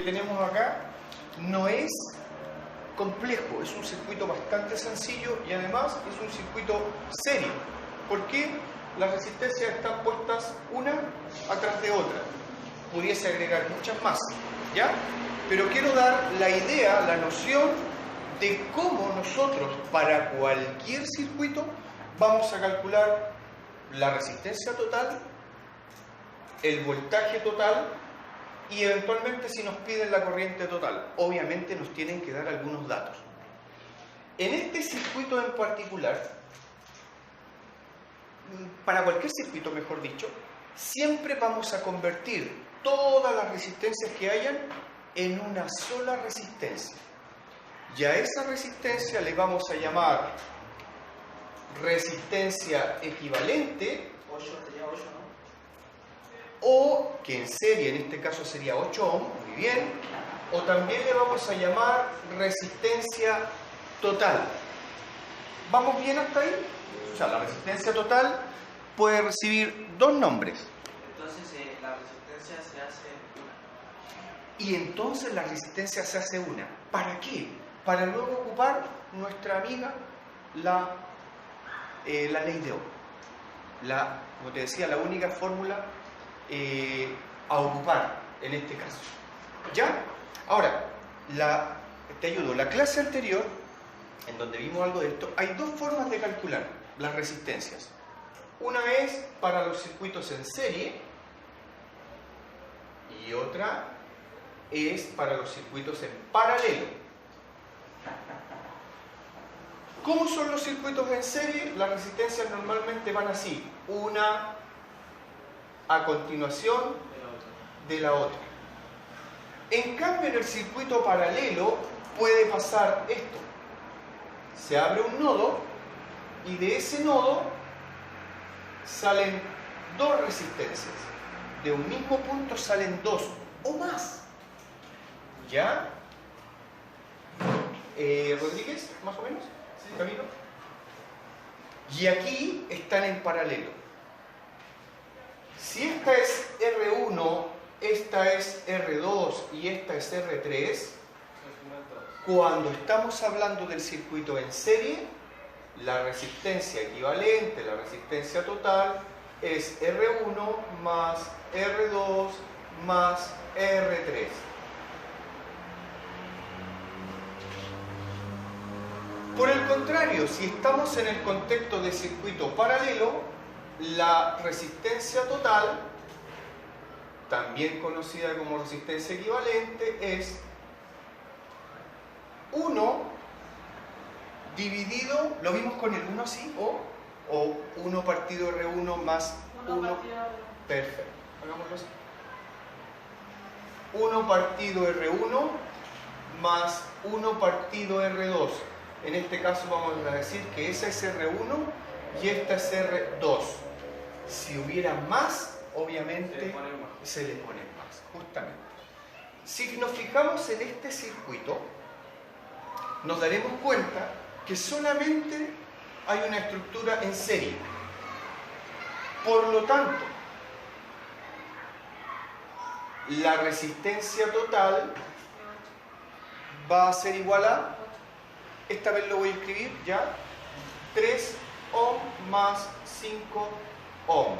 tenemos acá no es complejo, es un circuito bastante sencillo y además es un circuito serio. ¿Por qué? Las resistencias están puestas una atrás de otra. Pudiese agregar muchas más, ¿ya? Pero quiero dar la idea, la noción de cómo nosotros para cualquier circuito vamos a calcular la resistencia total, el voltaje total y eventualmente si nos piden la corriente total. Obviamente nos tienen que dar algunos datos. En este circuito en particular, para cualquier circuito mejor dicho, siempre vamos a convertir todas las resistencias que hayan en una sola resistencia. Y a esa resistencia le vamos a llamar resistencia equivalente, 8 sería 8, ¿no? o que en serie en este caso sería 8 ohm, muy bien, o también le vamos a llamar resistencia total. ¿Vamos bien hasta ahí? O sea, la resistencia total puede recibir dos nombres. Entonces la resistencia se hace una. Y entonces la resistencia se hace una. ¿Para qué? Para luego ocupar nuestra amiga la ley de Ohm. Como te decía, la única fórmula a ocupar en este caso. ¿Ya? Ahora, te ayudo. La clase anterior, en donde vimos algo de esto, hay dos formas de calcular las resistencias. Una es para los circuitos en serie y otra es para los circuitos en paralelo. ¿Cómo son los circuitos en serie? Las resistencias normalmente van así, una a continuación de la otra. En cambio, en el circuito paralelo puede pasar esto. Se abre un nodo y de ese nodo salen dos resistencias. De un mismo punto salen dos o más. ¿Ya? Rodríguez, más o menos. ¿Camilo? Y aquí están en paralelo. Si esta es R1, esta es R2 y esta es R3, cuando estamos hablando del circuito en serie, la resistencia equivalente, la resistencia total, es R1 más R2 más R3. Por el contrario, si estamos en el contexto de circuito paralelo, la resistencia total, también conocida como resistencia equivalente, es 1 dividido, lo vimos con el 1 así, o 1 partido R1 más 1. Perfecto, hagámoslo así. 1 partido R1 más 1 partido R2. En este caso vamos a decir que esa es R1 y esta es R2. Si hubiera más, obviamente se le pone más, justamente. Si nos fijamos en este circuito, nos daremos cuenta que solamente hay una estructura en serie. Por lo tanto, la resistencia total va a ser igual a, esta vez lo voy a escribir ya, 3 ohm más 5 ohm.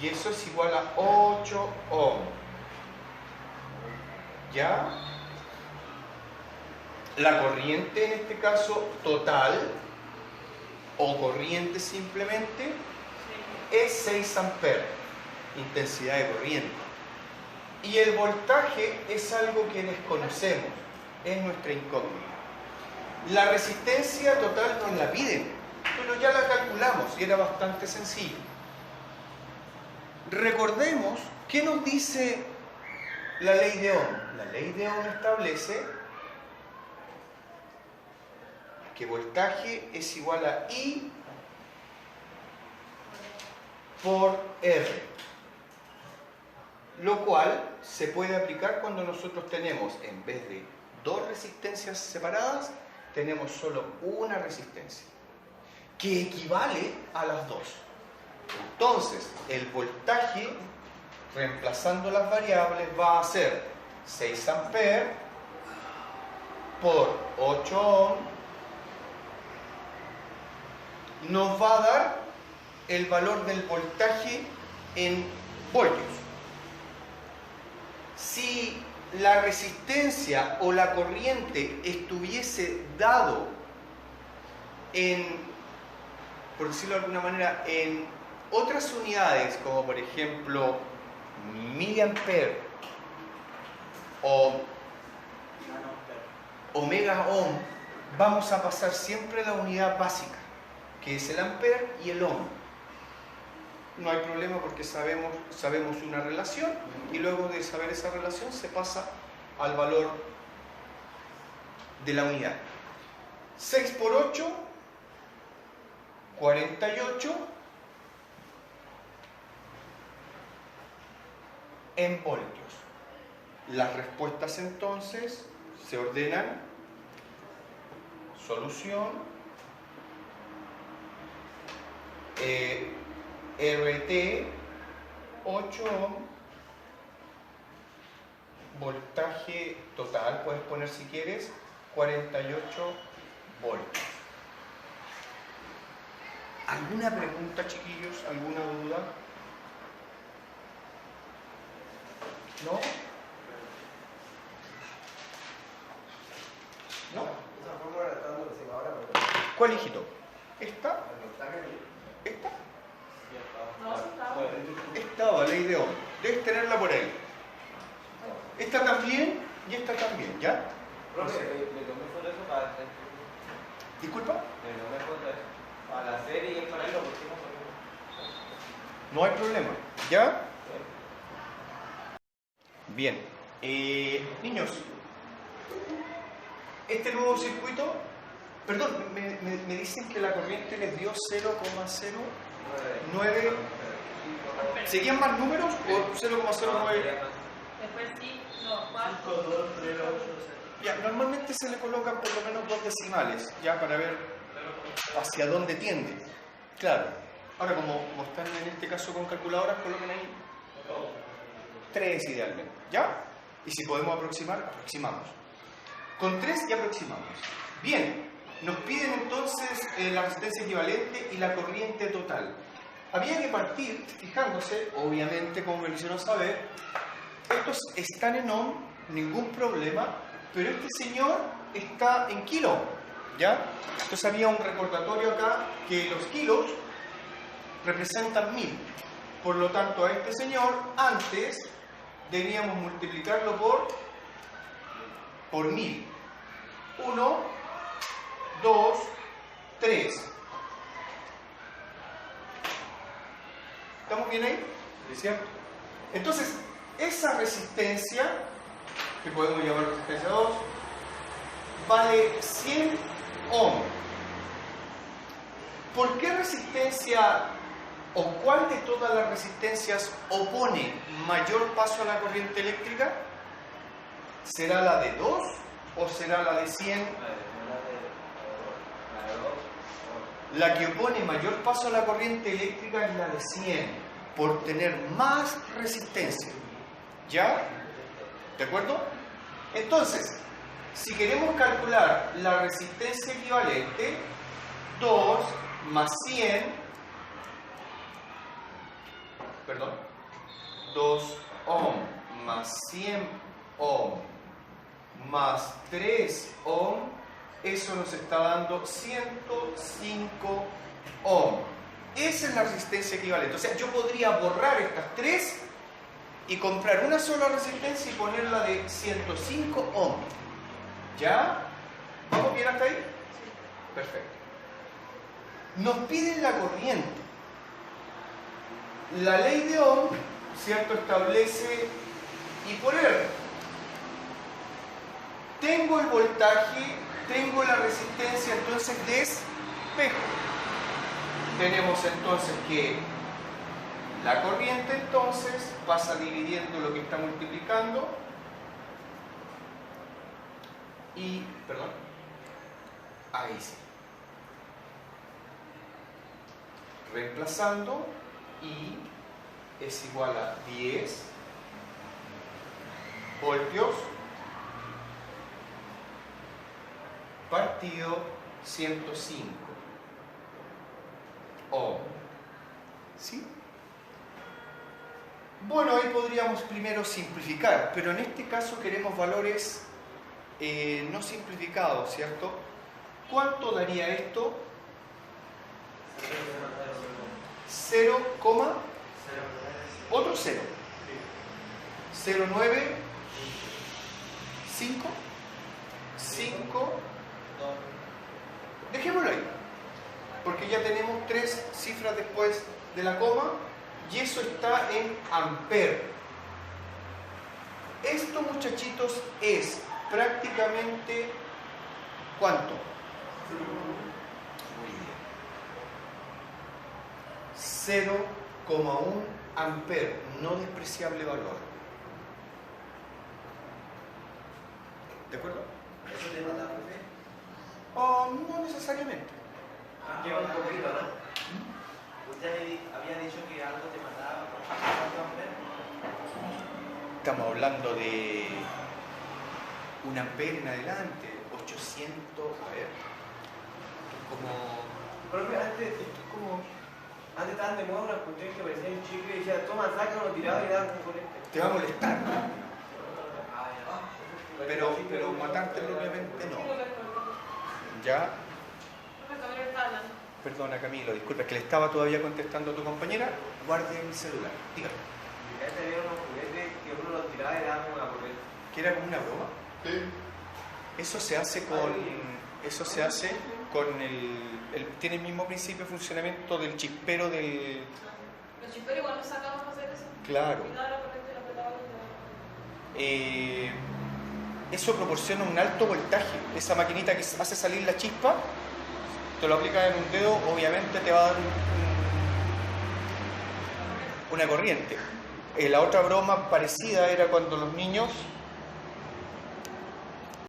Y eso es igual a 8 ohm. ¿Ya? La corriente en este caso total, o corriente simplemente, es 6 amperes, intensidad de corriente. Y el voltaje es algo que desconocemos, es nuestra incógnita. La resistencia total nos la piden, pero ya la calculamos y era bastante sencillo. Recordemos, ¿qué nos dice la ley de Ohm? La ley de Ohm establece que voltaje es igual a I por R, lo cual se puede aplicar cuando nosotros tenemos, en vez de dos resistencias separadas, tenemos solo una resistencia, que equivale a las dos. Entonces, el voltaje, reemplazando las variables, va a ser 6 amperes por 8 ohm nos va a dar el valor del voltaje en voltios. Si la resistencia o la corriente estuviese dado en, por decirlo de alguna manera, en otras unidades, como por ejemplo miliamper o omega ohm, vamos a pasar siempre a la unidad básica, que es el ampere y el ohm. No hay problema porque sabemos una relación y luego de saber esa relación se pasa al valor de la unidad. 6 por 8, 48 en voltios. Las respuestas entonces se ordenan: solución, RT 8 ohm, voltaje total, puedes poner si quieres 48 voltios. ¿Alguna pregunta, chiquillos? ¿Alguna duda? ¿No? ¿No? ¿Cuál, hijito? ¿Esta? ¿Esta? Estaba, ley de Ohm. Debes tenerla por ahí. Esta también y esta también, ¿ya? Profe, le tomé foto eso para... ¿Disculpa? Le tomé foto eso para la serie y el paralelo, porque no hay problema, ¿ya? Bien. Niños, este nuevo circuito, perdón, me dicen que la corriente les dio 0,09. ¿Seguían más números o 0,09? Después sí, no, 4. Ya, normalmente se le colocan por lo menos 2 decimales, ya para ver hacia dónde tiende. Claro. Ahora, como están en este caso con calculadoras, coloquen ahí 3 idealmente, ¿ya? Y si podemos aproximar, aproximamos. Con 3 ya aproximamos. Bien, nos piden entonces la resistencia equivalente y la corriente total. Había que partir fijándose, obviamente, como me lo hicieron saber, estos están en ohm, ningún problema, pero este señor está en kilo, ¿ya? Entonces había un recordatorio acá que los kilos representan 1000. Por lo tanto, a este señor antes debíamos multiplicarlo por 1000. 1, 2, 3. ¿Estamos bien ahí? ¿Cierto? Entonces, esa resistencia, que podemos llamar resistencia 2, vale 100 ohm. ¿Por qué resistencia o cuál de todas las resistencias opone mayor paso a la corriente eléctrica? ¿Será la de 2 o será la de 100? La que opone mayor paso a la corriente eléctrica es la de 100, por tener más resistencia. ¿Ya? ¿De acuerdo? Entonces, si queremos calcular la resistencia equivalente, 2 más 100, perdón, 2 ohm más 100 ohm más 3 ohm, eso nos está dando 105 ohm. Esa es la resistencia equivalente. O sea, yo podría borrar estas 3 y comprar una sola resistencia y ponerla de 105 ohm. ¿Ya? ¿Vamos bien hasta ahí? Perfecto. Nos piden la corriente. La ley de Ohm, ¿cierto?, establece I por R. Tengo el voltaje, tengo la resistencia, entonces despejo. Tenemos entonces que la corriente entonces pasa dividiendo lo que está multiplicando y, perdón, ahí sí. Reemplazando, I es igual a 10 voltios partido 105 ohm. ¿Sí? Bueno, ahí podríamos primero simplificar, pero en este caso queremos valores no simplificados, ¿cierto? ¿Cuánto daría esto? 0, otro 0. 0,9, 5, 5. Dejémoslo ahí, porque ya tenemos 3 cifras después de la coma y eso está en amper. Esto, muchachitos, es prácticamente ¿cuánto? Muy bien. 0,1 amper, no despreciable valor. ¿De acuerdo? ¿Eso te mata, profe? Oh, no necesariamente. Lleva un poquito, ¿no? Usted había dicho que algo te mataba. ¿Cuánto amperes? Estamos hablando de un ampere en adelante, 800, a ver, como... Profe, antes estaban de moda unas cuestiones que parecían un chicle y decía, toma, saca, lo tiraba y daba con este. Te va a molestar, Ah, ya. pero matarte propiamente no. ¿Ya? Perdona, Camilo, disculpa, es que le estaba todavía contestando a tu compañera. Guarde mi celular, dígame. Este había unos juguetes que uno los tiraba y daba como una corriente. ¿Que era como una broma? Sí. Eso se hace con tiene el mismo principio de funcionamiento del chispero del... Los chisperos igual nos sacamos para hacer eso. Claro. Y daba la corriente y la apretaba y Eso proporciona un alto voltaje. Esa maquinita que hace salir la chispa, te lo aplicas en un dedo, obviamente te va a dar una corriente. La otra broma parecida era cuando los niños